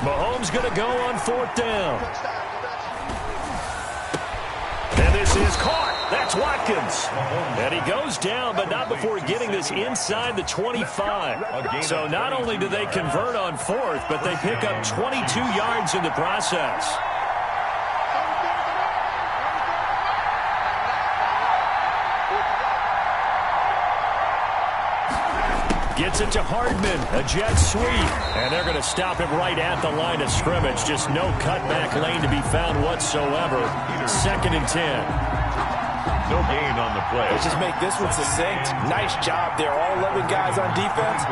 Mahomes going to go on 4th down. And this is caught. That's Watkins. And he goes down, but not before getting this inside the 25. So not only do they convert on 4th, but they pick up 22 yards in the process. Gets it to Hardman, a jet sweep. And they're going to stop him right at the line of scrimmage. Just no cutback lane to be found whatsoever. 2nd and 10. No gain on the play. Let's just make this one succinct. Nice job there. All 11 guys on defense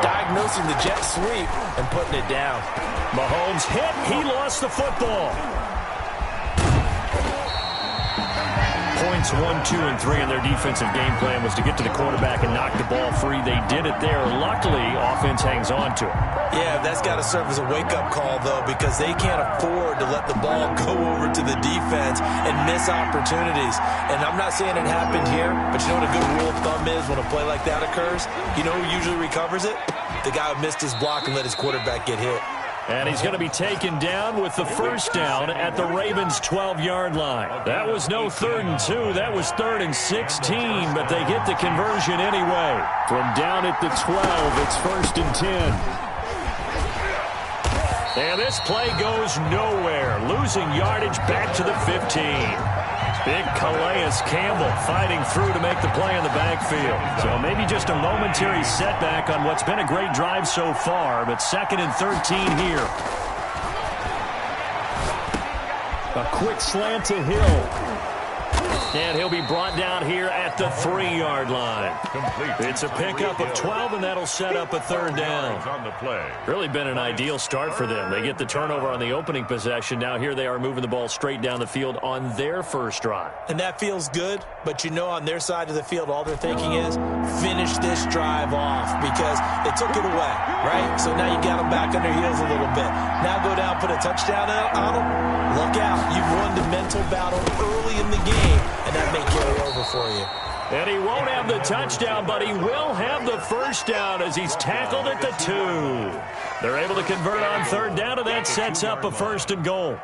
diagnosing the jet sweep and putting it down. Mahomes hit. He lost the football. Points 1, 2, and 3 in their defensive game plan was to get to the quarterback and knock the ball free. They did it there. Luckily, offense hangs on to it. Yeah, that's got to serve as a wake-up call, though, because they can't afford to let the ball go over to the defense and miss opportunities. And I'm not saying it happened here, but you know what a good rule of thumb is when a play like that occurs? You know who usually recovers it? The guy who missed his block and let his quarterback get hit. And he's going to be taken down with the 1st down at the Ravens' 12-yard line. That was no 3rd and 2. That was 3rd and 16, but they get the conversion anyway. From down at the 12, it's 1st and 10. And this play goes nowhere, losing yardage back to the 15. Big Calais Campbell fighting through to make the play in the backfield. So maybe just a momentary setback on what's been a great drive so far, but 2nd and 13 here. A quick slant to Hill. And he'll be brought down here at the 3-yard line. It's a pickup of 12, and that'll set up a 3rd down. Really been an ideal start for them. They get the turnover on the opening possession. Now here they are moving the ball straight down the field on their first drive. And that feels good, but you know on their side of the field all they're thinking is finish this drive off because they took it away, right? So now you got them back on their heels a little bit. Now go down, put a touchdown on them. Look out. You've won the mental battle early in the game, and that may carry over for you. And he won't have the touchdown, but he will have the 1st down as he's tackled at the 2. They're able to convert on 3rd down, and that sets up a 1st and goal.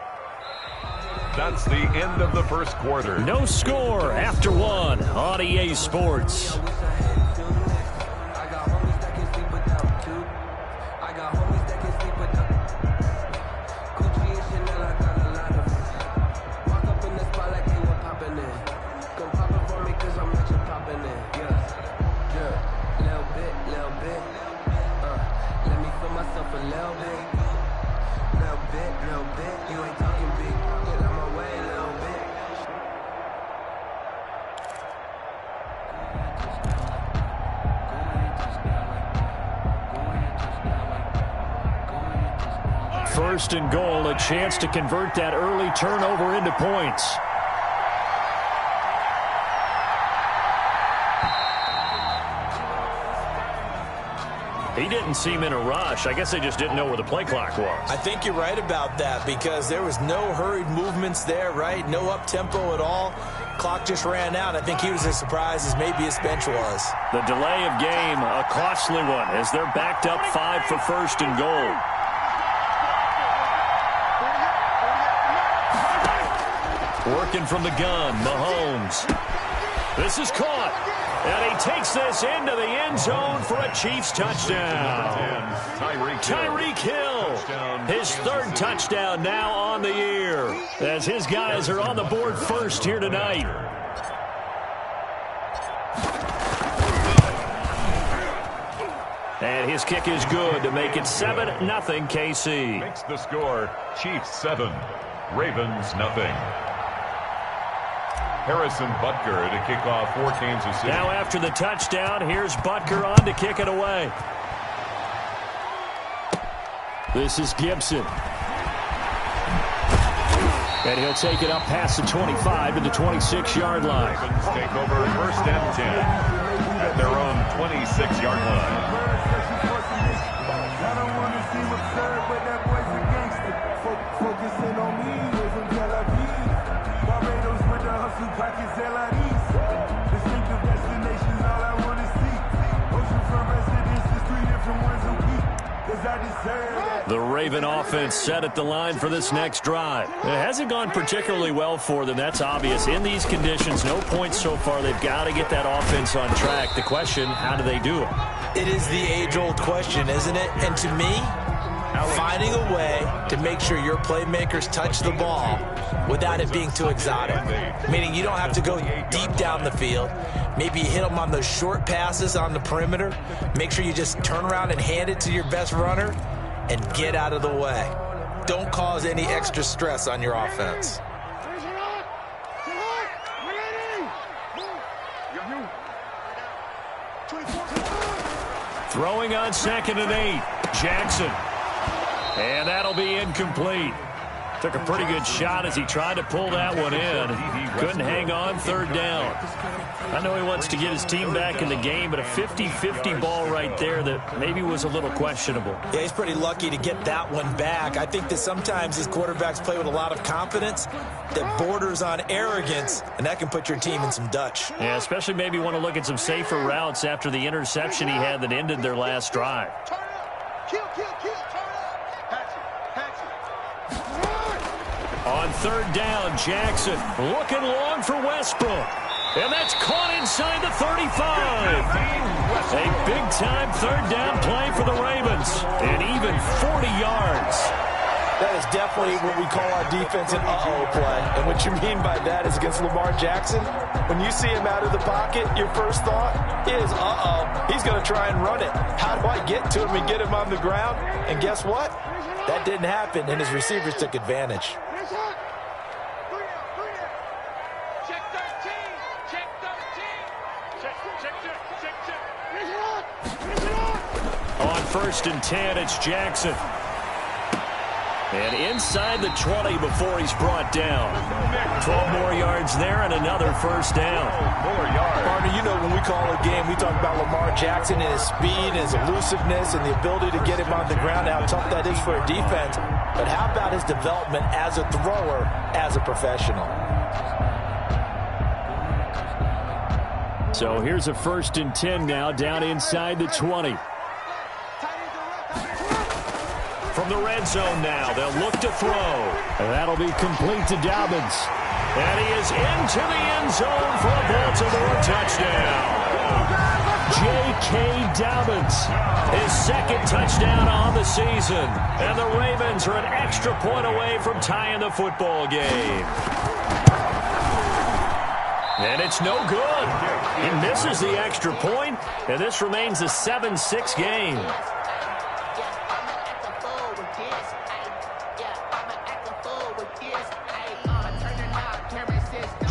That's the end of the 1st quarter. No score after 1 on EA Sports. First and goal, a chance to convert that early turnover into points. He didn't seem in a rush. I guess they just didn't know where the play clock was. I think you're right about that because there was no hurried movements there, right? No up-tempo at all. Clock just ran out. I think he was as surprised as maybe his bench was. The delay of game, a costly one, as they're backed up 5 for 1st and goal. Working from the gun, Mahomes. This is caught. And he takes this into the end zone for a Chiefs touchdown. Tyreek Hill, his 3rd touchdown now on the year, as his guys are on the board first here tonight. And his kick is good to make it 7-0 KC. Makes the score Chiefs 7, Ravens 0. Harrison Butker to kick off for Kansas City. Now after the touchdown, here's Butker on to kick it away. This is Gibson. And he'll take it up past the 25 to the 26-yard line. Ravens take over 1st and 10 at their own 26-yard line. The Raven offense set at the line for this next drive. It hasn't gone particularly well for them. That's obvious. In these conditions, no points so far. They've got to get that offense on track. The question, how do they do it? It is the age-old question, isn't it? And to me, finding a way to make sure your playmakers touch the ball without it being too exotic. Meaning you don't have to go deep down the field. Maybe you hit them on those short passes on the perimeter. Make sure you just turn around and hand it to your best runner and get out of the way. Don't cause any extra stress on your offense. Throwing on 2nd and 8. Jackson. And that'll be incomplete. Took a pretty good shot as he tried to pull that one in. Couldn't hang on. 3rd down. I know he wants to get his team back in the game, but a 50-50 ball right there that maybe was a little questionable. Yeah, he's pretty lucky to get that one back. I think that sometimes these quarterbacks play with a lot of confidence that borders on arrogance, and that can put your team in some Dutch. Yeah, especially maybe want to look at some safer routes after the interception he had that ended their last drive. On 3rd down, Jackson looking long for Westbrook. And that's caught inside the 35. A big-time 3rd down play for the Ravens. And even 40 yards. That is definitely what we call our defense an uh-oh play. And what you mean by that is against Lamar Jackson, when you see him out of the pocket, your first thought is, uh-oh, he's going to try and run it. How do I get to him and get him on the ground? And guess what? That didn't happen, and his receivers took advantage. On 1st and 10, it's Jackson. And inside the 20 before he's brought down. 12 more yards there and another 1st down. Partner, you know when we call a game, we talk about Lamar Jackson and his speed, his elusiveness, and the ability to get him on the ground, how tough that is for a defense. But how about his development as a thrower, as a professional? So here's a 1st and 10 now, down inside the 20. From the red zone now, they'll look to throw. And that'll be complete to Dobbins. And he is into the end zone for a Baltimore touchdown. J.K. Dobbins, his 2nd touchdown on the season. And the Ravens are an extra point away from tying the football game. And it's no good. He misses the extra point, and this remains a 7-6 game.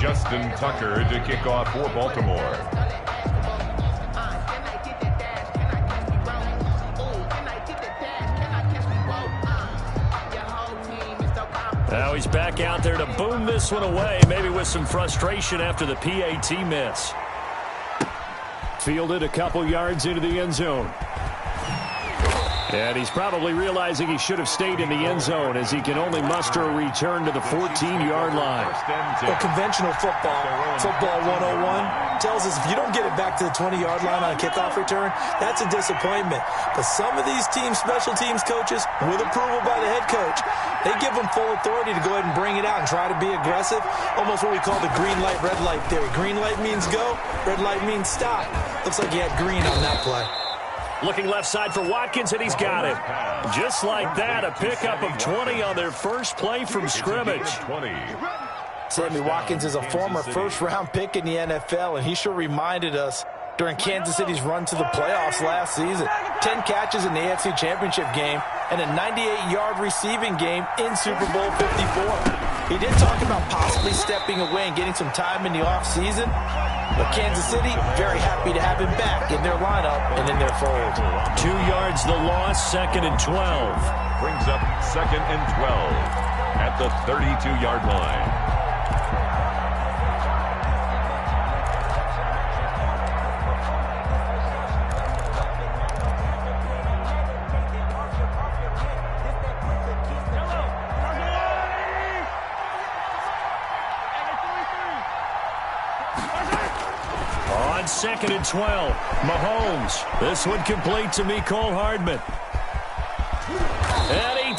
Justin Tucker to kick off for Baltimore. Now he's back out there to boom this one away, maybe with some frustration after the PAT miss. Fielded a couple yards into the end zone. And he's probably realizing he should have stayed in the end zone as he can only muster a return to the 14-yard line. Well, conventional football 101, tells us if you don't get it back to the 20-yard line on a kickoff return, that's a disappointment. But some of these special teams coaches, with approval by the head coach, they give them full authority to go ahead and bring it out and try to be aggressive. Almost what we call the green light, red light theory. Green light means go, red light means stop. Looks like he had green on that play. Looking left side for Watkins, and he's got it. Just like that, a pickup of 20 on their first play from scrimmage. Sammy Watkins is a former first-round pick in the NFL, and he sure reminded us during Kansas City's run to the playoffs last season. 10 catches in the AFC Championship game and a 98-yard receiving game in Super Bowl 54. He did talk about possibly stepping away and getting some time in the offseason, but Kansas City very happy to have him back in their lineup and in their fold. 2 yards the loss, 2nd and 12. Brings up 2nd and 12 at the 32-yard line. On 2nd and 12, Mahomes. This one complete to Mecole Hardman.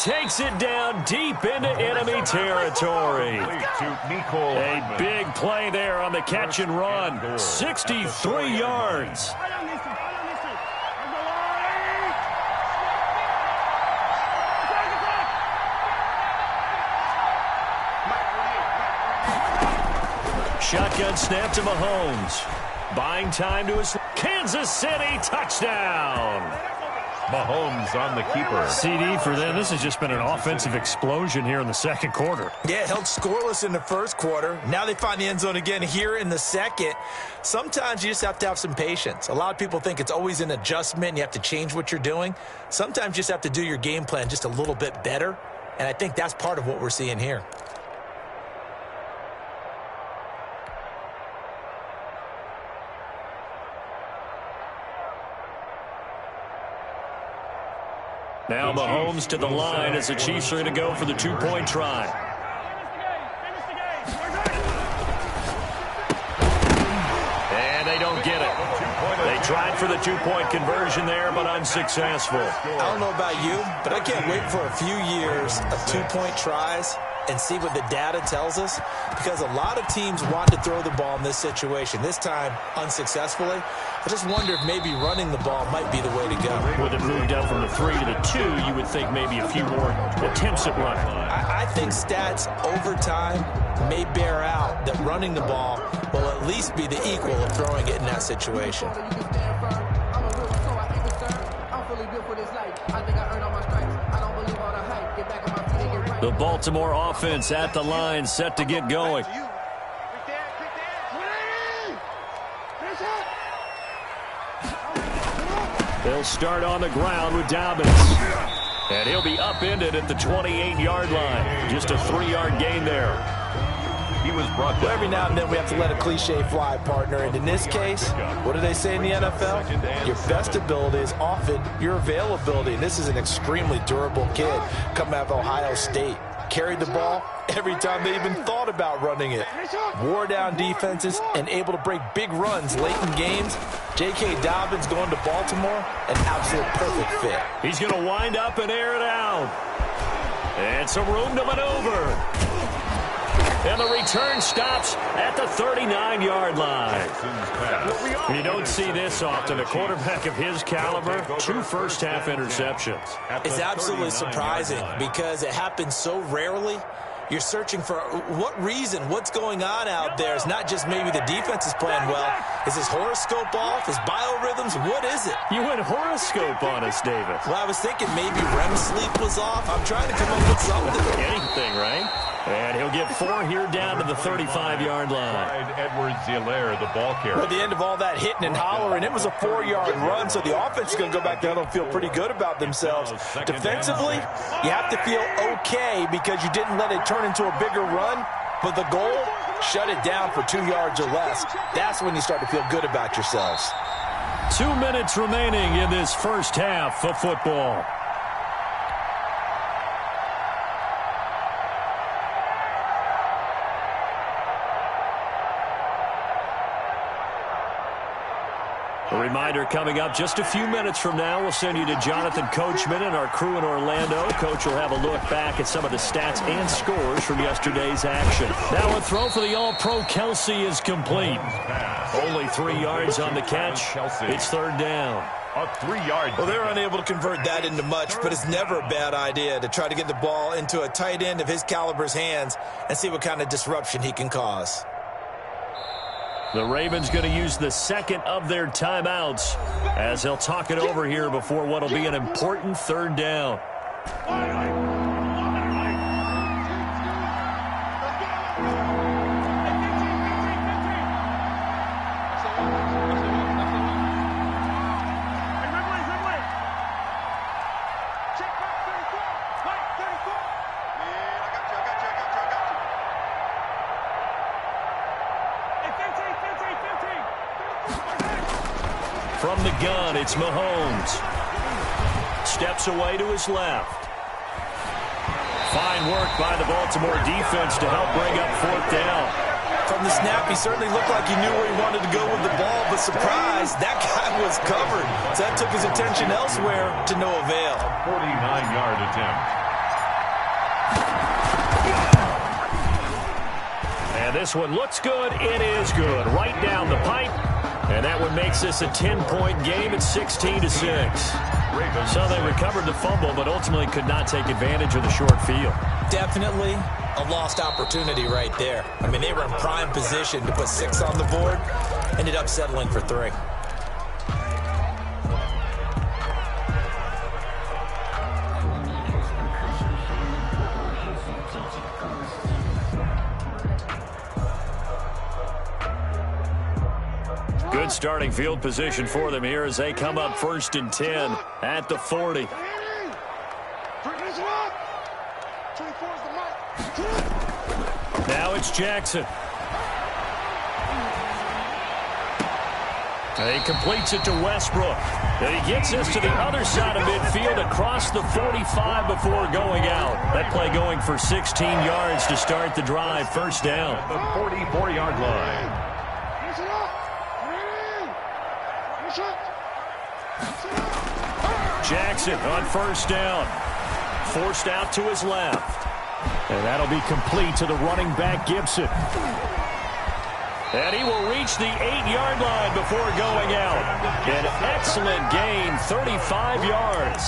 takes it down deep into enemy territory. A big play there on the catch and run. 63 yards. Shotgun snap to Mahomes. Buying time to his Kansas City touchdown. Mahomes on the keeper. CD for them. This has just been an offensive explosion here in the second quarter. Yeah, held scoreless in the first quarter. Now they find the end zone again here in the second. Sometimes you just have to have some patience. A lot of people think it's always an adjustment. You have to change what you're doing. Sometimes you just have to do your game plan just a little bit better. And I think that's part of what we're seeing here. Now Mahomes to the line as the Chiefs are going to go for the two-point try. And they don't get it. They tried for the two-point conversion there, but unsuccessful. I don't know about you, but I can't wait for a few years of two-point tries and see what the data tells us, because a lot of teams want to throw the ball in this situation. This time, unsuccessfully. I just wonder if maybe running the ball might be the way to go. With it moved up from the 3 to the 2, you would think maybe a few more attempts at running. I think stats over time may bear out that running the ball will at least be the equal of throwing it in that situation. The Baltimore offense at the line, set to get going. They'll start on the ground with Dobbins. And he'll be upended at the 28-yard line. Just a 3-yard gain there. He was brought down. Every now and then we have to let a cliche fly, partner. And in this case, what do they say in the NFL? Your best ability is often your availability. And this is an extremely durable kid coming out of Ohio State. Carried the ball every time they even thought about running it. Wore down defenses and able to break big runs late in games. J.K. Dobbins going to Baltimore, an absolute perfect fit. He's going to wind up and air it out. And some room to maneuver. And the return stops at the 39-yard line. You don't see this often. A quarterback of his caliber, 2 first-half interceptions. It's absolutely surprising because it happens so rarely. You're searching for what reason, what's going on out there. It's not just maybe the defense is playing well. Is his horoscope off? His biorhythms? What is it? You went horoscope on us, David. Well, I was thinking maybe REM sleep was off. I'm trying to come up with something. Anything, right? And he'll get 4 here down to the 35-yard line. Edwards-Helaire, the ball carrier. At the end of all that hitting and hollering, it was a 4-yard run, so the offense is going to go back down and feel pretty good about themselves. Defensively, you have to feel okay because you didn't let it turn into a bigger run, but the goal, shut it down for 2 yards or less. That's when you start to feel good about yourselves. 2 minutes remaining in this first half of football. A reminder coming up just a few minutes from now, we'll send you to Jonathan Coachman and our crew in Orlando. Coach will have a look back at some of the stats and scores from yesterday's action. Now a throw for the All-Pro Kelsey is complete. Only 3 yards on the catch. It's third down. A 3-yard. Well, they're unable to convert that into much, but it's never a bad idea to try to get the ball into a tight end of his caliber's hands and see what kind of disruption he can cause. The Ravens going to use the second of their timeouts as they'll talk it over here before what will be an important third down. From the gun, it's Mahomes. Steps away to his left. Fine work by the Baltimore defense to help bring up fourth down. From the snap, he certainly looked like he knew where he wanted to go with the ball, but surprise, that guy was covered. So that took his attention elsewhere to no avail. 49-yard attempt. And this one looks good. It is good. Right down the pipe. And that one makes this a 10-point game at 16-6. So they recovered the fumble, but ultimately could not take advantage of the short field. Definitely a lost opportunity right there. I mean, they were in prime position to put 6 on the board. Ended up settling for 3. Good starting field position for them here as they come up 1st and 10 at the 40. Now it's Jackson. He completes it to Westbrook. And he gets this to the other side of midfield across the 45 before going out. That play going for 16 yards to start the drive. First down. The 44-yard line. Jackson on first down. Forced out to his left. And that'll be complete to the running back, Gibson. And he will reach the 8-yard line before going out. An excellent gain, 35 yards.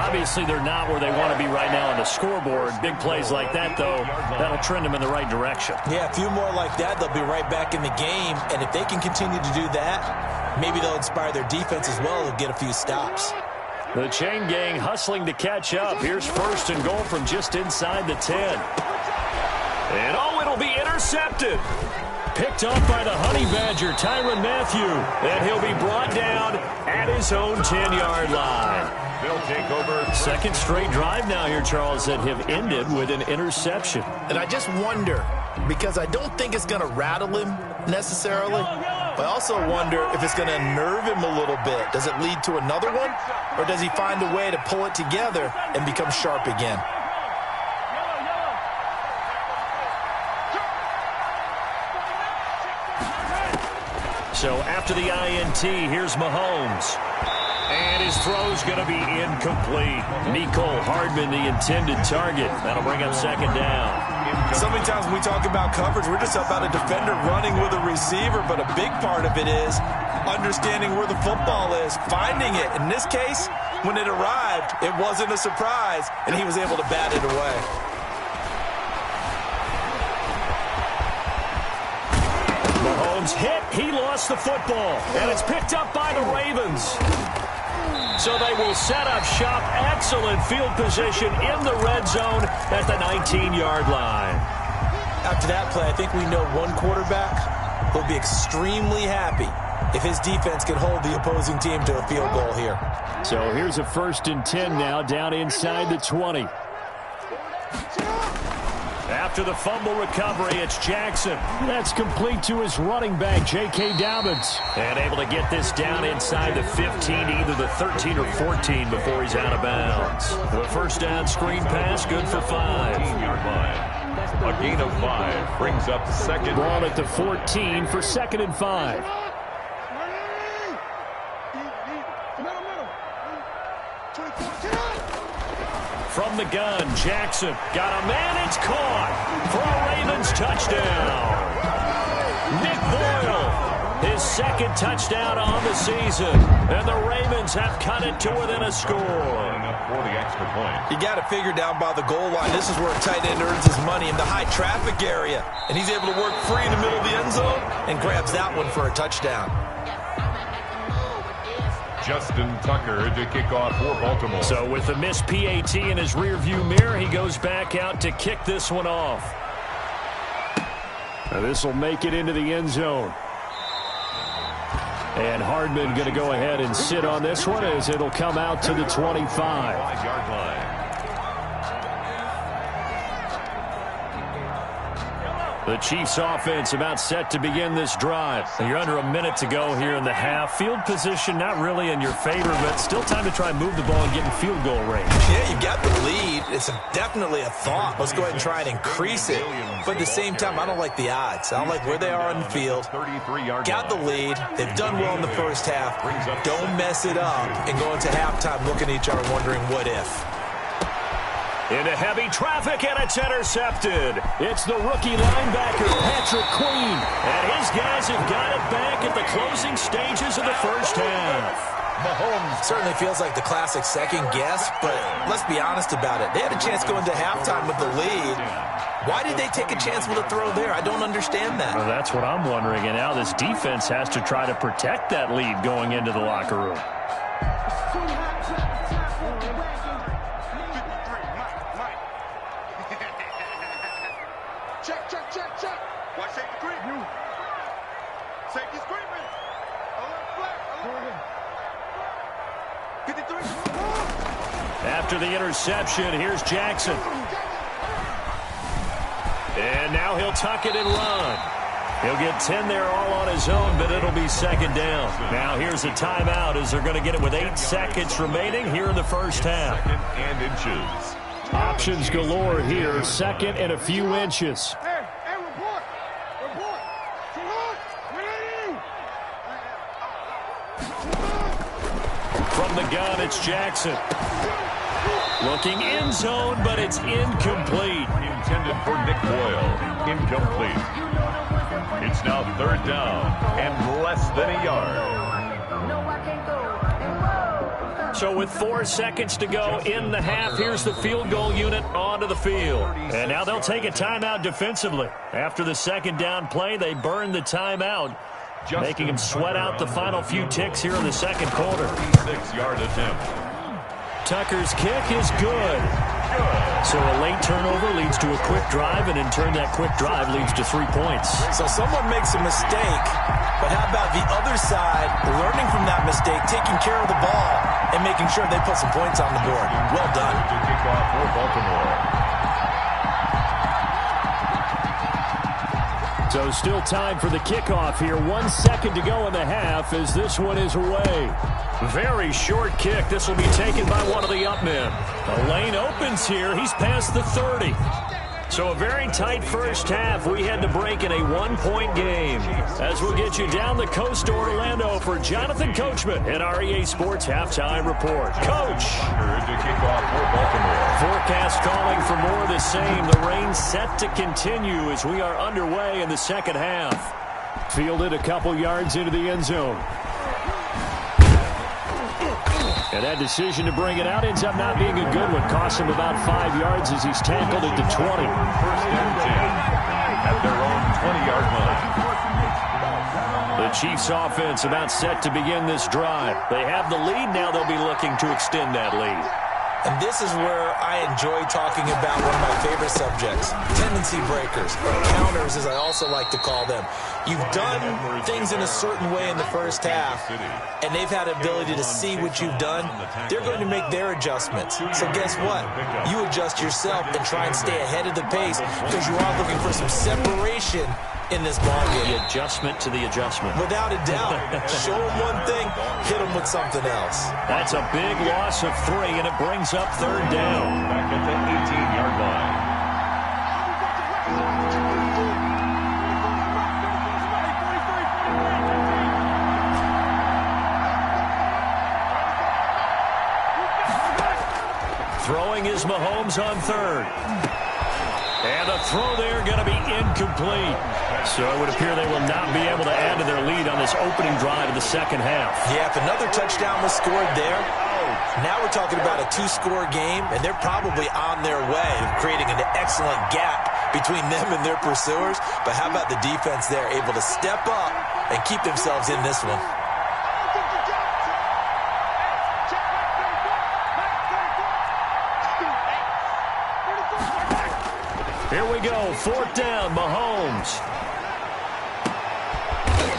Obviously, they're not where they want to be right now on the scoreboard. Big plays like that, though, that'll trend them in the right direction. Yeah, a few more like that, they'll be right back in the game. And if they can continue to do that, maybe they'll inspire their defense as well and get a few stops. The chain gang hustling to catch up. Here's 1st and goal from just inside the 10. And, oh, it'll be intercepted. Picked up by the Honey Badger, Tyrann Mathieu. And he'll be brought down at his own 10-yard line. They'll take over. Second straight drive now here, Charles, that have ended with an interception. And I just wonder, because I don't think it's going to rattle him necessarily, but I also wonder if it's going to unnerve him a little bit. Does it lead to another one? Or does he find a way to pull it together and become sharp again? So after the INT, here's Mahomes. And his throw's going to be incomplete. Mecole Hardman, the intended target. That'll bring up 2nd down. So many times when we talk about coverage, we're just about a defender running with a receiver, but a big part of it is understanding where the football is, finding it. In this case, when it arrived, it wasn't a surprise, and he was able to bat it away. Mahomes hit. He lost the football, and it's picked up by the Ravens. So they will set up shop. Excellent field position in the red zone at the 19-yard line. After that play, I think we know one quarterback will be extremely happy if his defense can hold the opposing team to a field goal here. So here's a 1st and 10 now down inside the 20. After the fumble recovery, it's Jackson. That's complete to his running back, J.K. Dobbins. And able to get this down inside the 15, either the 13 or 14 before he's out of bounds. The first down screen pass, good for 5. 15-yard line. A gain of 5 brings up 2nd. Ball at the 14 for 2nd and 5. From the gun, Jackson got a man. It's caught for a Ravens touchdown. Nick Boyle, his 2nd touchdown on the season. And the Ravens have cut it to within a score. For the extra point. You got to figure down by the goal line. This is where a tight end earns his money in the high traffic area. And he's able to work free in the middle of the end zone and grabs that one for a touchdown. Justin Tucker to kick off for Baltimore. So with the missed PAT in his rearview mirror, he goes back out to kick this one off. Now this will make it into the end zone. And Hardman going to go ahead and sit on this one as it'll come out to the 25. 5-yard line. The Chiefs offense about set to begin this drive. You're under a minute to go here in the half. Field position not really in your favor, but still time to try and move the ball and get in field goal range. Yeah, you got the lead. It's definitely a thought. Let's go ahead and try and increase it. But at the same time, I don't like the odds. I don't like where they are on the field. Got the lead. They've done well in the first half. Don't mess it up and go into halftime looking at each other wondering what if. Into heavy traffic, and it's intercepted. It's the rookie linebacker, Patrick Queen. And his guys have got it back at the closing stages of the first half. Mahomes certainly feels like the classic second guess, but let's be honest about it. They had a chance going to halftime with the lead. Why did they take a chance with a throw there? I don't understand that. Well, that's what I'm wondering. And now this defense has to try to protect that lead going into the locker room. Check. Watch safety creep. Safety's creeping. Alert flag. 53. After the interception, here's Jackson. And now he'll tuck it and run. He'll get 10 there all on his own, but it'll be second down. Now here's a timeout as they're going to get it with 8 seconds remaining here in the first half. Second and inches. Options galore here, second and a few inches. Hey, report. From the gun, it's Jackson. Looking end zone, but it's incomplete. Intended for Nick Boyle. Incomplete. It's now third down and less than a yard. So with 4 seconds to go in the half, here's the field goal unit onto the field. And now they'll take a timeout defensively. After the second down play, they burn the timeout, making him sweat out the final few ticks here in the second quarter. 6-yard attempt. Tucker's kick is good. So a late turnover leads to a quick drive, and in turn that quick drive leads to 3 points. So someone makes a mistake, but how about the other side learning from that mistake, taking care of the ball, and making sure they put some points on the board? Well done. To kick off for Baltimore. So still time for the kickoff here. 1 second to go in the half as this one is away. Very short kick. This will be taken by one of the up men. The lane opens here. He's past the 30. So a very tight first half. We had to break in a 1-point game. As we'll get you down the coast to Orlando for Jonathan Coachman in our EA Sports Halftime Report. Coach! To kick off for Baltimore. Forecast calling for more of the same. The rain set to continue as we are underway in the second half. Fielded a couple yards into the end zone. And that decision to bring it out ends up not being a good one. Costs him about 5 yards as he's tackled at the 20. First and 10 at their own 20-yard line. The Chiefs offense about set to begin this drive. They have the lead. Now they'll be looking to extend that lead. And this is where I enjoy talking about one of my favorite subjects, tendency breakers, or counters as I also like to call them. You've done things in a certain way in the first half, and they've had the ability to see what you've done. They're going to make their adjustments. So guess what? You adjust yourself and try and stay ahead of the pace because you are looking for some separation in this ballgame. The adjustment to the adjustment. Without a doubt. Show them one thing, hit them with something else. That's a big loss of 3, and it brings up third down. Back at the 18-yard line. Throwing is Mahomes on third. And the throw there going to be incomplete. So it would appear they will not be able to add to their lead on this opening drive of the second half. Yeah, if another touchdown was scored there, now we're talking about a 2-score game, and they're probably on their way of creating an excellent gap between them and their pursuers. But how about the defense there, able to step up and keep themselves in this one? Here we go, fourth down, Mahomes.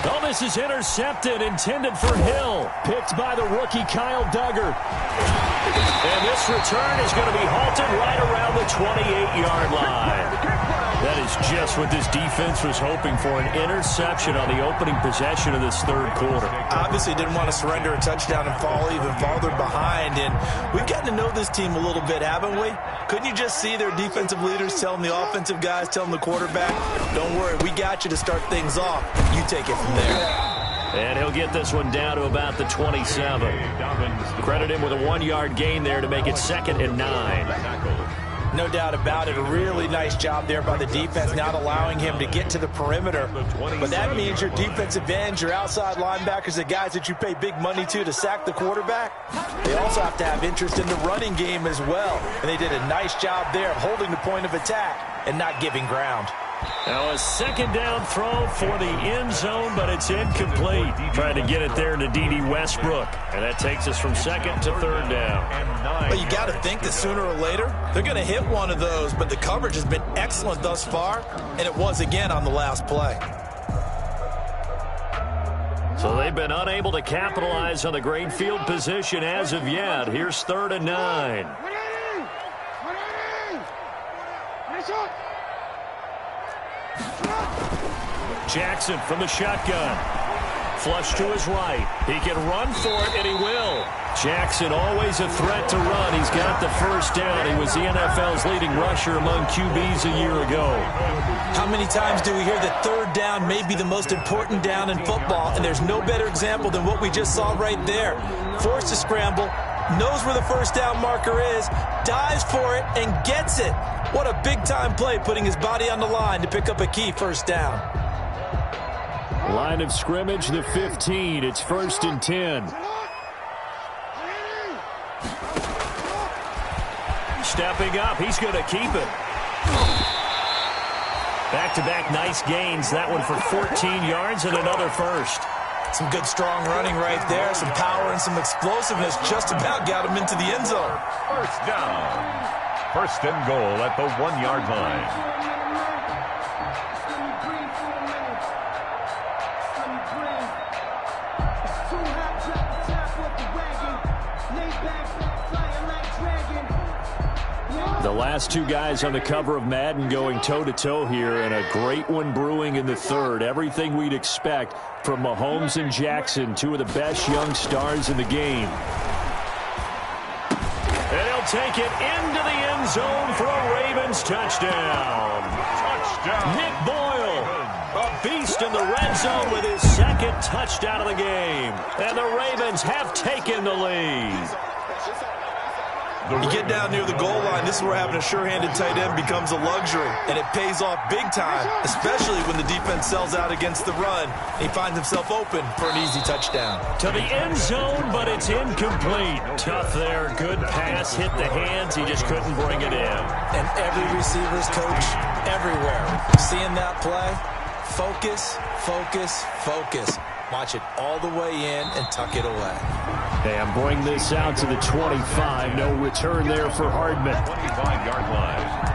Oh, this is intercepted, intended for Hill. Picked by the rookie Kyle Duggar. And this return is going to be halted right around the 28-yard line. That is just what this defense was hoping for, an interception on the opening possession of this third quarter. Obviously didn't want to surrender a touchdown and fall even farther behind. And we've gotten to know this team a little bit, haven't we? Couldn't you just see their defensive leaders telling the offensive guys, telling the quarterback, don't worry, we got you to start things off. You take it from there. And he'll get this one down to about the 27. Credit him with a 1-yard gain there to make it 2nd and 9. No doubt about it. A really nice job there by the defense, not allowing him to get to the perimeter. But that means your defensive ends, your outside linebackers, the guys that you pay big money to sack the quarterback, they also have to have interest in the running game as well. And they did a nice job there of holding the point of attack and not giving ground. Now a second down throw for the end zone, but it's incomplete. Trying to get it there to D.D. Westbrook. And that takes us from second to third down. But you got to think that sooner or later, they're going to hit one of those. But the coverage has been excellent thus far, and it was again on the last play. So they've been unable to capitalize on the great field position as of yet. Here's 3rd and 9. Jackson from the shotgun. Flush to his right. He can run for it, and he will. Jackson always a threat to run. He's got the first down. He was the NFL's leading rusher among QBs a year ago. How many times do we hear that third down may be the most important down in football, and there's no better example than what we just saw right there. Forced to scramble, knows where the first down marker is, dives for it, and gets it. What a big-time play, putting his body on the line to pick up a key first down. Line of scrimmage, the 15. It's 1st and 10. Stepping up, he's going to keep it. Back-to-back nice gains. That one for 14 yards and another first. Some good strong running right there. Some power and some explosiveness just about got him into the end zone. First down. 1st and goal at the 1-yard line. The last two guys on the cover of Madden going toe-to-toe here, and a great one brewing in the 3rd. Everything we'd expect from Mahomes and Jackson, two of the best young stars in the game. And he'll take it into the end zone for a Ravens touchdown. Touchdown. Nick Boyle, a beast in the red zone with his 2nd touchdown of the game. And the Ravens have taken the lead. You get down near the goal line, this is where having a sure-handed tight end becomes a luxury, and it pays off big time, especially when the defense sells out against the run. He finds himself open for an easy touchdown. To the end zone, but it's incomplete. Tough there, good pass, hit the hands, he just couldn't bring it in. And every receiver's coach everywhere. Seeing that play, focus, focus, focus. Watch it all the way in and tuck it away. And bring this out to the 25. No return there for Hardman. 25-yard line.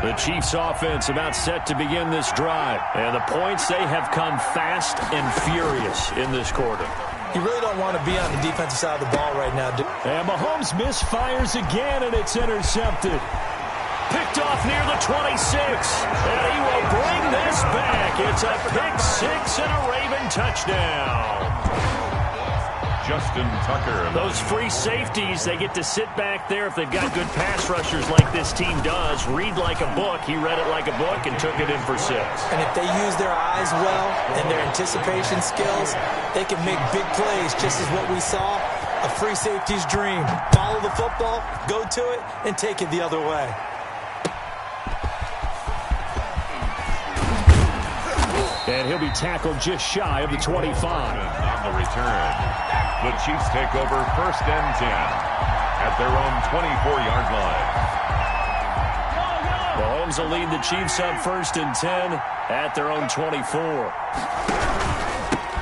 The Chiefs offense about set to begin this drive. And the points, they have come fast and furious in this quarter. You really don't want to be on the defensive side of the ball right now. And Mahomes misfires again, and it's intercepted. Picked off near the 26. And he will bring this back. It's a pick 6 and a Raven touchdown. Justin Tucker. Those free safeties, they get to sit back there if they've got good pass rushers like this team does. Read like a book. He read it like a book and took it in for 6. And if they use their eyes well and their anticipation skills, they can make big plays, just as what we saw, a free safety's dream. Follow the football, go to it, and take it the other way. And he'll be tackled just shy of the 25. On the return. The Chiefs take over 1st and 10 at their own 24-yard line. Mahomes will lead the Chiefs up 1st and 10 at their own 24.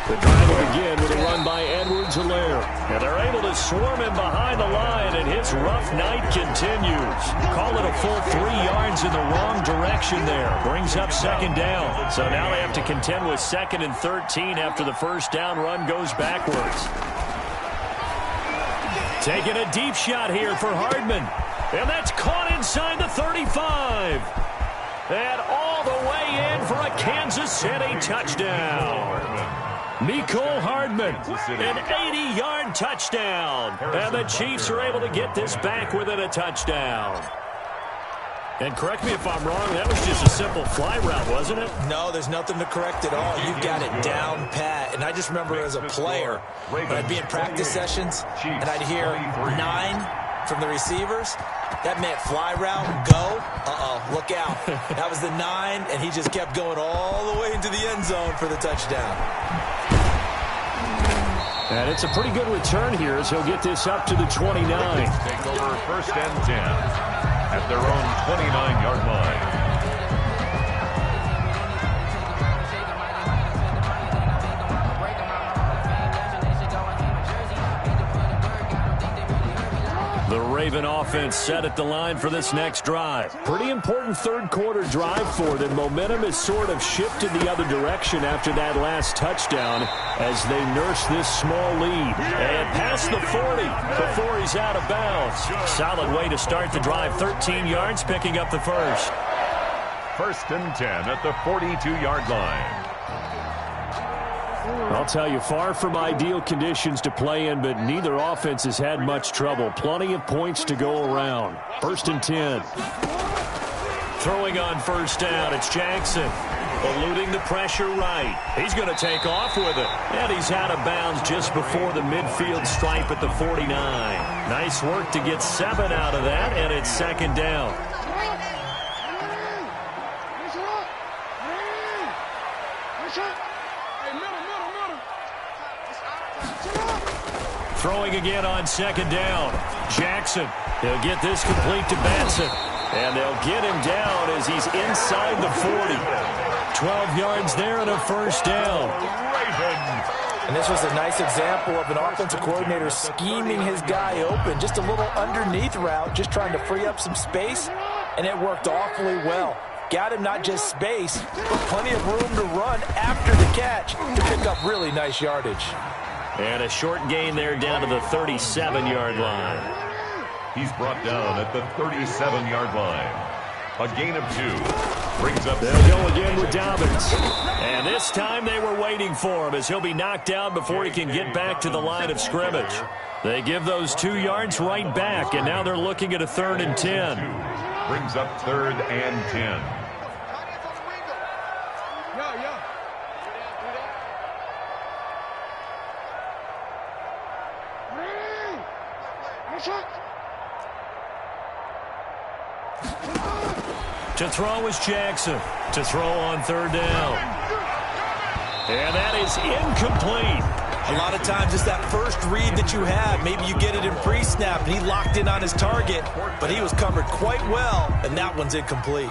The drive will begin with a run by Edwards-Helaire. And they're able to swarm him behind the line, and his rough night continues. Call it a full 3 yards in the wrong direction there. Brings up 2nd down. So now they have to contend with 2nd and 13 after the first down run goes backwards. Taking a deep shot here for Hardman. And that's caught inside the 35. And all the way in for a Kansas City touchdown. Mecole Hardman, an 80-yard touchdown. And the Chiefs are able to get this back within a touchdown. And correct me if I'm wrong, that was just a simple fly route, wasn't it? No, there's nothing to correct at all. You've got it down pat. And I just remember as a player, when I'd be in practice sessions and I'd hear 9 from the receivers, that meant fly route, go. Look out. That was the 9, and he just kept going all the way into the end zone for the touchdown. And it's a pretty good return here as he'll get this up to the 29. Take over 1st and 10 at their own 29-yard line. The Raven offense set at the line for this next drive. Pretty important third-quarter drive for them. Momentum has sort of shifted the other direction after that last touchdown as they nurse this small lead. And past the 40 before he's out of bounds. Solid way to start the drive. 13 yards, picking up the first. 1st and 10 at the 42-yard line. I'll tell you, far from ideal conditions to play in, but neither offense has had much trouble. Plenty of points to go around. 1st and 10. Throwing on 1st down, it's Jackson. Eluding the pressure right. He's going to take off with it. And he's out of bounds just before the midfield stripe at the 49. Nice work to get 7 out of that, and it's 2nd down. Throwing again on 2nd down. Jackson. He'll get this complete to Batson. And they'll get him down as he's inside the 40. 12 yards there and a 1st down. And this was a nice example of an offensive coordinator scheming his guy open. Just a little underneath route, just trying to free up some space. And it worked awfully well. Got him not just space, but plenty of room to run after the catch to pick up really nice yardage. And a short gain there down to the 37-yard line. He's brought down at the 37-yard line. A gain of 2. Brings up. They'll go again with Dobbins. And this time they were waiting for him as he'll be knocked down before he can get back to the line of scrimmage. They give those 2 yards right back, and now they're looking at a 3rd and 10. Brings up 3rd and 10. To throw is Jackson. To throw on 3rd down. And that is incomplete. A lot of times it's that first read that you have. Maybe you get it in pre-snap and he locked in on his target, but he was covered quite well, and that one's incomplete.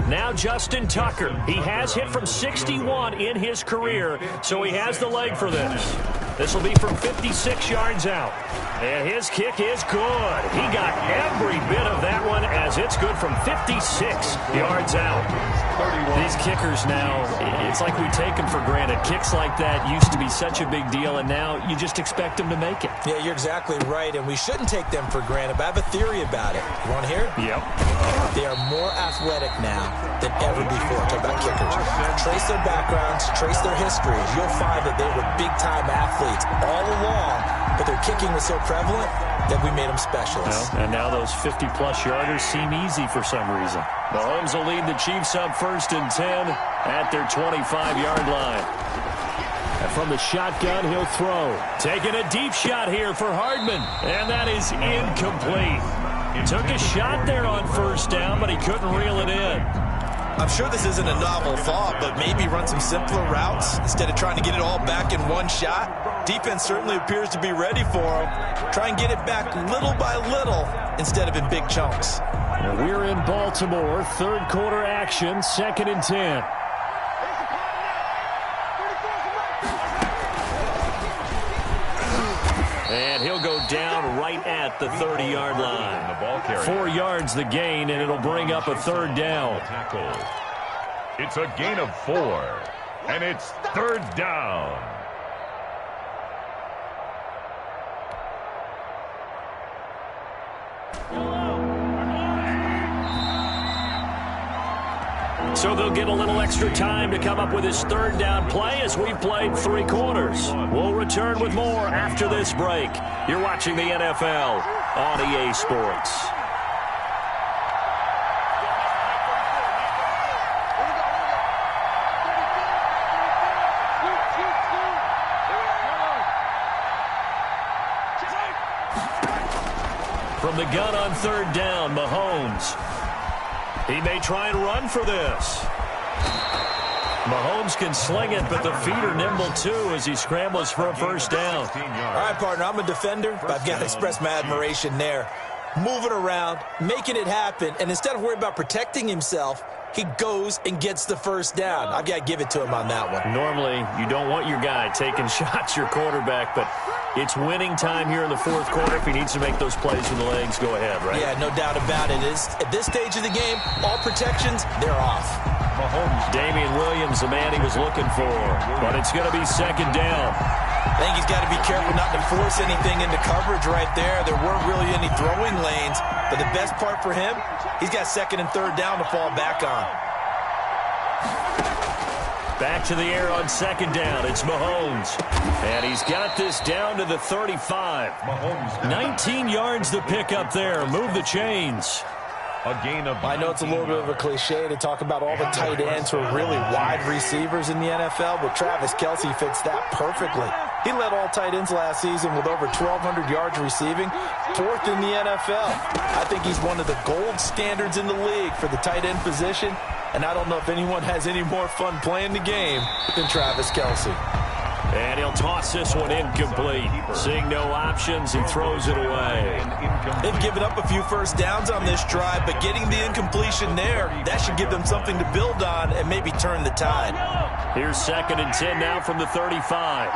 Now Justin Tucker. He has hit from 61 in his career, so he has the leg for this. This will be from 56 yards out. And his kick is good. He got every bit of that one as it's good from 56 yards out. These kickers now, it's like we take them for granted. Kicks like that used to be such a big deal, and now you just expect them to make it. Yeah, you're exactly right, and we shouldn't take them for granted, but I have a theory about it. You want to hear it? Yep. They are more athletic now than ever before. Talk about kickers. Trace their backgrounds, trace their histories. You'll find that they were big-time athletes all along, but their kicking was so prevalent that we made them specialists. Well, and now those 50-plus yarders seem easy for some reason. Mahomes will lead the Chiefs up 1st and 10 at their 25-yard line. And from the shotgun, he'll throw. Taking a deep shot here for Hardman, and that is incomplete. Took a shot there on 1st down, but he couldn't reel it in. I'm sure this isn't a novel thought, but maybe run some simpler routes instead of trying to get it all back in one shot. Defense certainly appears to be ready for him. Try and get it back little by little instead of in big chunks. And we're in Baltimore, 3rd quarter action, 2nd and 10. And he'll go down right at the 30-yard line. 4 yards the gain, and it'll bring up a 3rd down. It's a gain of 4, and it's 3rd down. So they'll get a little extra time to come up with his 3rd down play as we've played 3 quarters. We'll return with more after this break. You're watching the NFL on EA Sports. From the gun on third down, Mahomes. He may try and run for this. Mahomes can sling it, but the feet are nimble, too, as he scrambles for a first down. All right, partner, I'm a defender, but I've got to express my admiration there. Moving around, making it happen, and instead of worrying about protecting himself, he goes and gets the first down. I've got to give it to him on that one. Normally, you don't want your guy taking shots, your quarterback, but it's winning time here in the fourth quarter. If he needs to make those plays with the legs, go ahead, right? Yeah, no doubt about it. At this stage of the game, all protections, they're off. Mahomes, Damian Williams, the man he was looking for, but it's going to be second down. I think he's got to be careful not to force anything into coverage right there. There weren't really any throwing lanes, but the best part for him, he's got second and third down to fall back on. Back to the air on second down. It's Mahomes. And he's got this down to the 35. 19 yards to pick up there. Move the chains. I know it's a little bit of a cliche to talk about all the tight ends who are really wide receivers in the NFL, but Travis Kelce fits that perfectly. He led all tight ends last season with over 1,200 yards receiving, fourth in the NFL. I think he's one of the gold standards in the league for the tight end position, and I don't know if anyone has any more fun playing the game than Travis Kelce. And he'll toss this one incomplete. Seeing no options, he throws it away. They've given up a few first downs on this drive, but getting the incompletion there, that should give them something to build on and maybe turn the tide. Here's second and 10 now from the 35.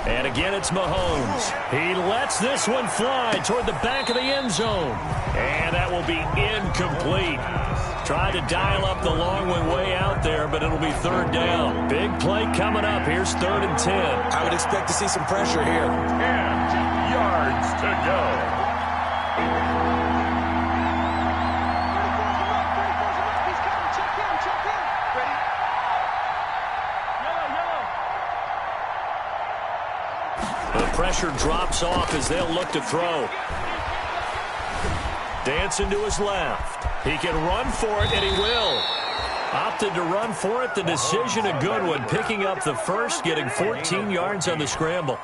And again, it's Mahomes. He lets this one fly toward the back of the end zone. And that will be incomplete. Tried to dial up the long one way out there, but it'll be third down. Big play coming up. Here's third and 10. I would expect to see some pressure here. 10 yards to go. The pressure drops off as they'll look to throw. Dancing to his left. He can run for it, and he will. Opted to run for it. The decision a good one. Picking up the first, getting 14 yards on the scramble.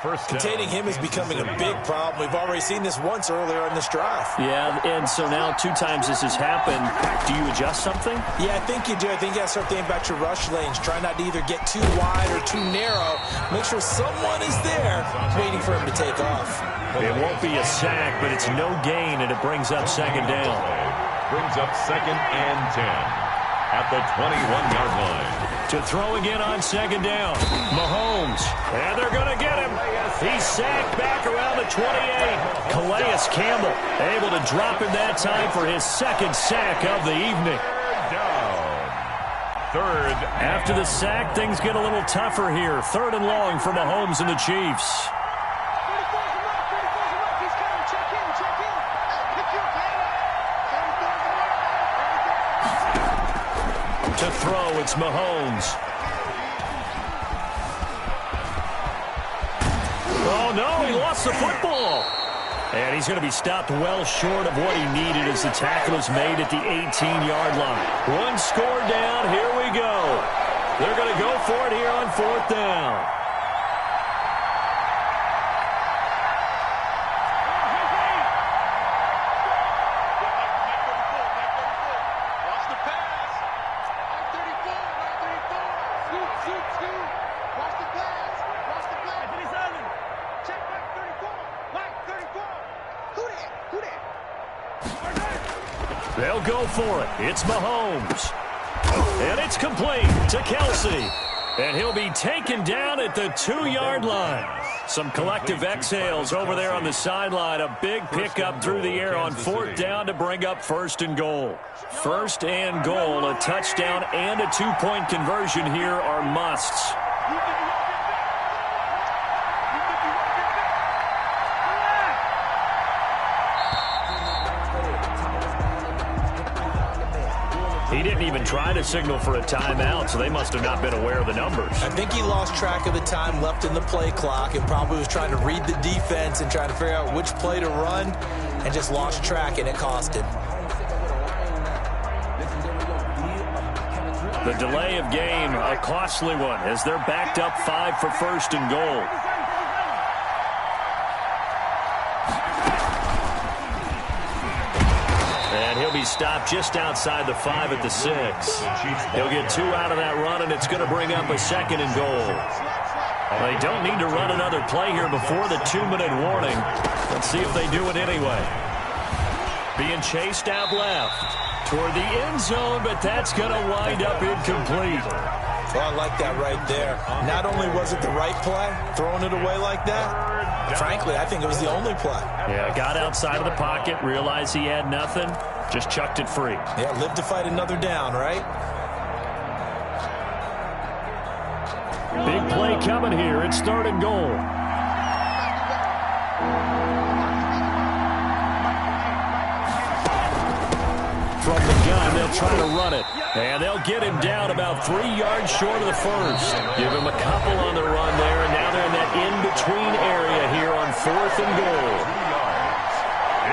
Containing him is becoming a big problem. We've already seen this once earlier in this drive. Yeah, and so now 2 times this has happened. Do you adjust something? Yeah, I think you do. I think you got to start thinking about your rush lanes. Try not to either get too wide or too narrow. Make sure someone is there waiting for him to take off. It won't be a sack, but it's no gain, and it brings up second down. Brings up second and 10 at the 21-yard line. To throw again on second down. Mahomes. And they're going to get him. He's sacked back around the 28. Calais Campbell able to drop him that time for his second sack of the evening. Third. After the sack, things get a little tougher here. Third and long for Mahomes and the Chiefs. To throw, it's Mahomes. Oh, no, he lost the football. And he's going to be stopped well short of what he needed as the tackle is made at the 18-yard line. One score down, here we go. They're going to go for it here on fourth down. They'll go for it. It's Mahomes. And it's complete to Kelce. And he'll be taken down at the 2-yard line. Some collective exhales over there on the sideline. A big pickup through the air on fourth down to bring up first and goal. First and goal, a touchdown and a 2-point conversion here are musts. He didn't even try to signal for a timeout, so they must have not been aware of the numbers. I think he lost track of the time left in the play clock and probably was trying to read the defense and trying to figure out which play to run and just lost track, and it cost him. The delay of game, a costly one, as they're backed up 5 for first and goal. And he'll be stopped just outside the 5 at the 6. He'll get 2 out of that run, and it's going to bring up a second and goal. They don't need to run another play here before the 2-minute warning. Let's see if they do it anyway. Being chased out left toward the end zone, but that's going to wind up incomplete. Well, I like that right there. Not only was it the right play, throwing it away like that, frankly, I think it was the only play. Yeah, got outside of the pocket, realized he had nothing, just chucked it free. Yeah, live to fight another down, right? Big play coming here. It's 3rd and goal. From the gun, they'll try to run it. And they'll get him down about 3 yards short of the first. Give him a couple on the run there, and now they're in that in-between area here on 4th and goal.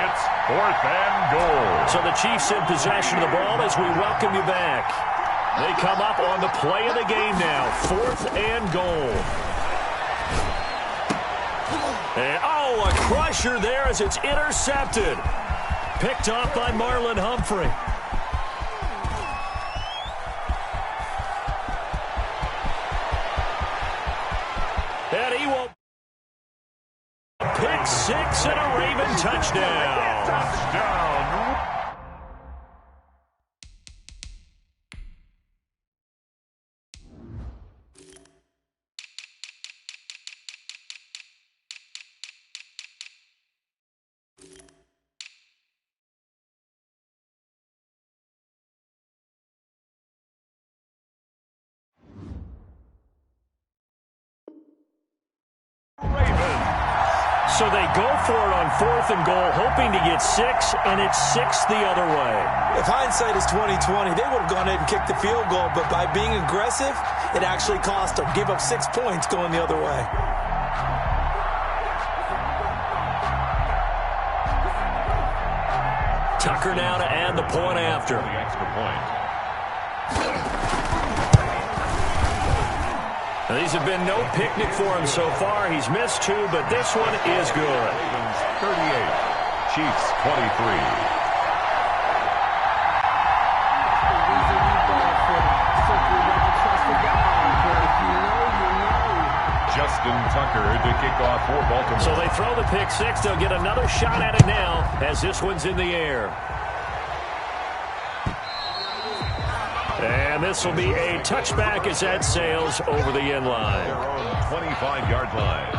It's 4th and goal. So the Chiefs in possession of the ball as we welcome you back. They come up on the play of the game now. 4th and goal. And, oh, a crusher there as it's intercepted. Picked off by Marlon Humphrey. And he will pick 6 and a Raven touchdown. Touchdown. So they go for it on 4th and goal, hoping to get 6, and it's 6 the other way. If hindsight is 20/20, they would have gone ahead and kicked the field goal, but by being aggressive, it actually cost them. Give up 6 points going the other way. Tucker now to add the point after. The extra point. Now, these have been no picnic for him so far. He's missed 2, but this one is good. Ravens 38, Chiefs 23. Justin Tucker to kick off for Baltimore. So they throw the pick 6. They'll get another shot at it now as this one's in the air. And this will be a touchback as that sails over the end line. Their own 25-yard line.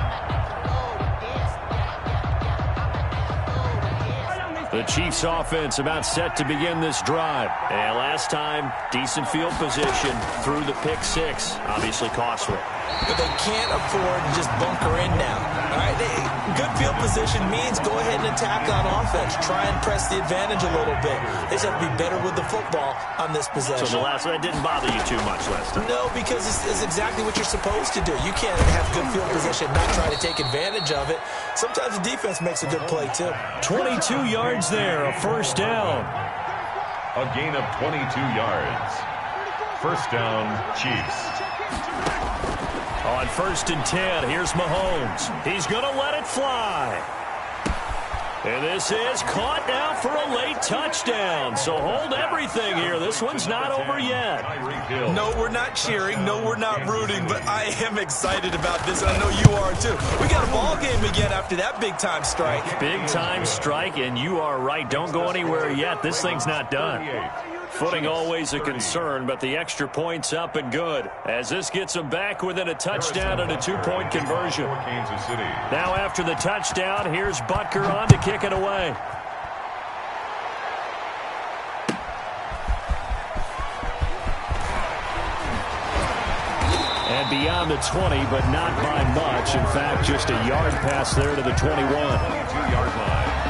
The Chiefs offense about set to begin this drive. And last time, decent field position through the pick 6. Obviously costly. But they can't afford to just bunker in now. All right, good field position means go ahead and attack on offense. Try and press the advantage a little bit. They just have to be better with the football on this possession. So the last one didn't bother you too much last time? No, because it's exactly what you're supposed to do. You can't have good field position, not try to take advantage of it. Sometimes the defense makes a good play, too. 22 yards there, a first down. A gain of 22 yards. First down, Chiefs. On 1st and 10, here's Mahomes. He's going to let it fly. And this is caught now for a late touchdown. So hold everything here. This one's not over yet. No, we're not cheering. No, we're not rooting. But I am excited about this. I know you are, too. We got a ball game again after that big-time strike. Big-time strike, and you are right. Don't go anywhere yet. This thing's not done. Footing always a concern, but the extra point's up and good as this gets them back within a touchdown and a 2-point conversion. Kansas City. Now after the touchdown, here's Butker on to kick it away. And beyond the 20, but not by much. In fact, just a yard pass there to the 21. 22-yard line.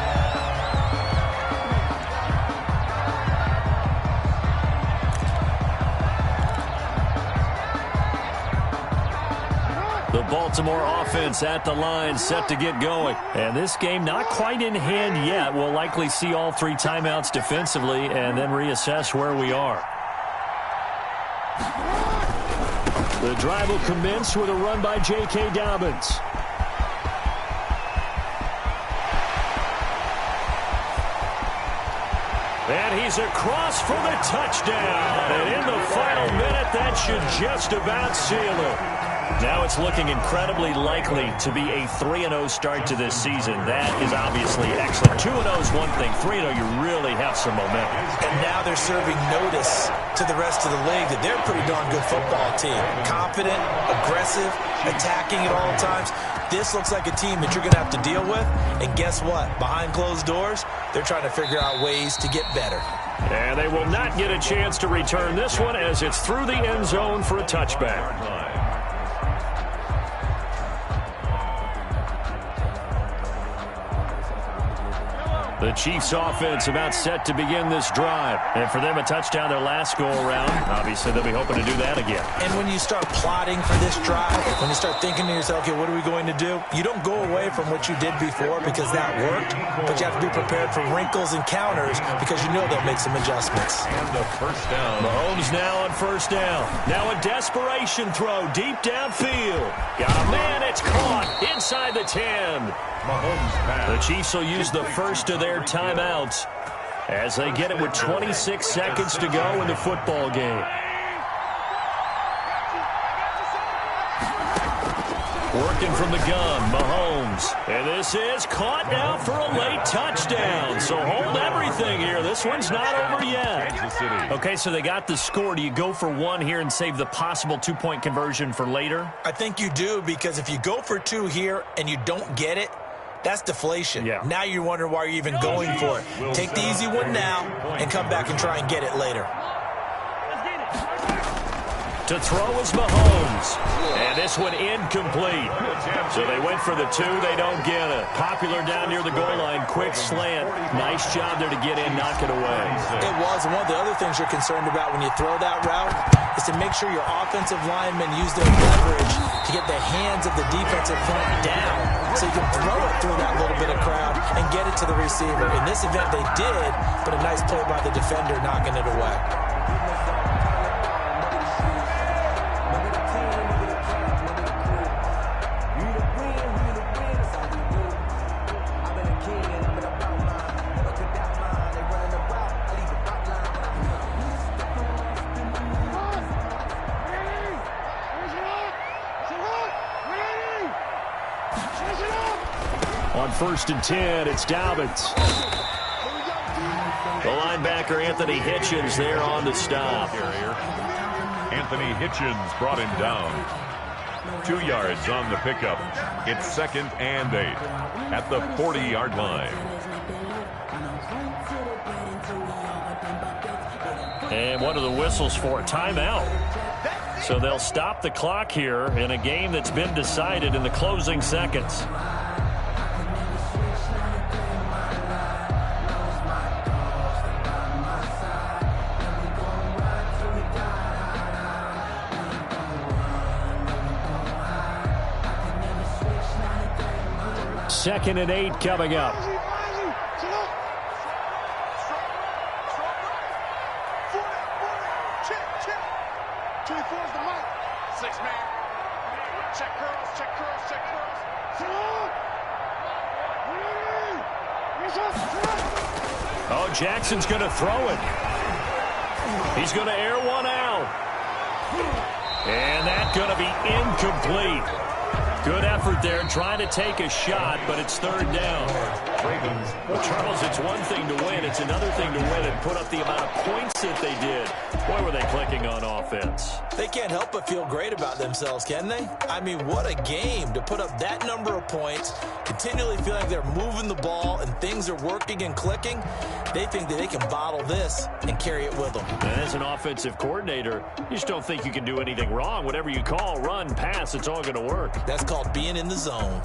The Baltimore offense at the line, set to get going. And this game not quite in hand yet. We'll likely see all 3 timeouts defensively and then reassess where we are. The drive will commence with a run by J.K. Dobbins. And he's across for the touchdown. And in the final minute, that should just about seal it. Now it's looking incredibly likely to be a 3-0 start to this season. That is obviously excellent. 2-0 is one thing. 3-0, you really have some momentum. And now they're serving notice to the rest of the league that they're a pretty darn good football team. Confident, aggressive, attacking at all times. This looks like a team that you're going to have to deal with. And guess what? Behind closed doors, they're trying to figure out ways to get better. And they will not get a chance to return this one as it's through the end zone for a touchback. The Chiefs offense about set to begin this drive. And for them, a touchdown their last go-around. Obviously, they'll be hoping to do that again. And when you start plotting for this drive, when you start thinking to yourself, okay, what are we going to do? You don't go away from what you did before because that worked, but you have to be prepared for wrinkles and counters because you know they'll make some adjustments. And the first down. Mahomes now on first down. Now a desperation throw deep downfield. Got a man, it's caught inside the 10. Mahomes pass. The Chiefs will use the first of their timeouts as they get it with 26 seconds to go in the football game. Working from the gun, Mahomes. And this is caught now for a late touchdown. So hold everything here. This one's not over yet. Kansas City. Okay, so they got the score. Do you go for one here and save the possible 2-point conversion for later? I think you do, because if you go for 2 here and you don't get it, that's deflation. Yeah. Now you're wondering why you're even going for it. Take the easy one now and come back and try and get it later. To throw is Mahomes. And this one incomplete. So they went for the 2. They don't get it. Popular down near the goal line. Quick slant. Nice job there to get in, knock it away. It was. And one of the other things you're concerned about when you throw that route is to make sure your offensive linemen use their leverage to get the hands of the defensive front down so you can throw it through that little bit of crowd and get it to the receiver. In this event, they did, but a nice play by the defender knocking it away. On 1st and 10, it's Dobbins. The linebacker, Anthony Hitchens, there on the stop. Anthony Hitchens brought him down. 2 yards on the pickup. It's 2nd and 8 at the 40-yard line. And what are the whistles for? Timeout. So they'll stop the clock here in a game that's been decided in the closing seconds. Second and 8 coming up. Oh, Jackson's going to throw it. He's going to air one out. And that's going to be incomplete. Good effort there, trying to take a shot, but it's 3rd down. Well, Charles, it's one thing to win. It's another thing to win and put up the amount of points that they did. Boy, were they clicking on offense. They can't help but feel great about themselves, can they? I mean, what a game to put up that number of points, continually feel like they're moving the ball and things are working and clicking. They think that they can bottle this and carry it with them. And as an offensive coordinator, you just don't think you can do anything wrong. Whatever you call, run, pass, it's all going to work. That's called being in the zone.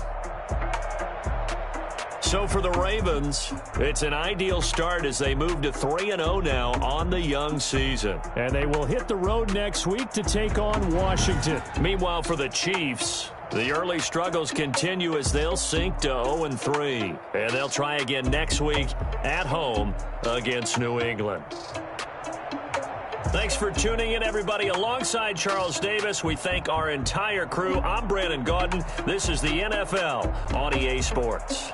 So for the Ravens, it's an ideal start as they move to 3-0 now on the young season. And they will hit the road next week to take on Washington. Meanwhile, for the Chiefs, The early struggles continue as they'll sink to 0-3. And they'll try again next week at home against New England. Thanks for tuning in, everybody. Alongside Charles Davis, we thank our entire crew. I'm Brandon Gaudin. This is the NFL on EA Sports.